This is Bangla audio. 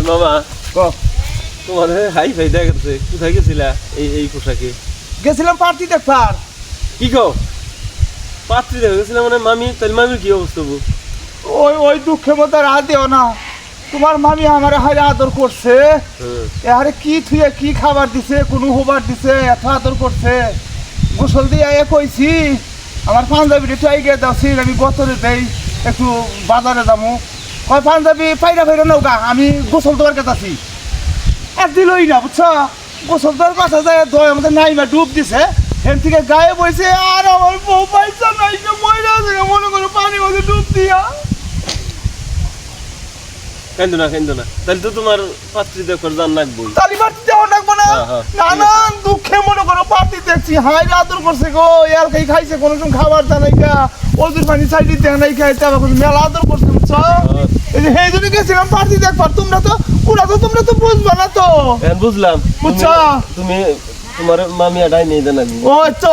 মামা ক তোমার হাই ফাই দেখা গেছে কোথায় গেছিলা এই পোশাকে? গেছিলাম পার্টি দেখবার। কি কও পাত্রী দেখা গেছিলাম মানে মামি? তাহলে মামির কি অবস্থা? ওই ওই দুঃখের মধ্যে রাত দিও না। তোমার মামি আমার হারে আদর করছে, এহারে কি থুয়ে কি খাবার দিছে, কোনো হবার দিছে, এত আদর করছে। গোসল দিয়ে কইছি আমার পাঞ্জাবিটা একটু আগে দাওছি, আমি গতরে দেই একটু বাজারে যাবো। কয় পাঞ্জাবি পাইরা ফাইরা নৌকা, আমি গোসল দেওয়ার কাছে আর দিলই না, বুঝছো? গোসল দেওয়ার কাছে যায় দয় আমাদের নাইমা ডুব দিছে, হেন থেকে গায়ে বইছে। আর আমার বউ পয়সা নাই, ময়রা আছে মনে করো পানি মধ্যে ডুব দিয়া। কেন্দো না তাহলে তো তোমার পাত্রী দেখবার জান লাগবই। তালি পার্টি দেওয়া লাগবো না? নানান দুঃখে মনে করো পার্টি দেখছি, হাই আদর করছে গো, এলকাই খাইছে, কোনো সময় খাবার জানাই খা, ওদের পানি সাইডে দেনাই খাই, তারপর মেলা আদর করছে, বুঝছো? এই যে সেই জন্য গেছিলাম পার্টি দেখবার। তোমরা তো বুঝবা না তো। বুঝলাম, বুঝছো? তুমি তোমার মামি আডাই নেই জানাবি। ও তো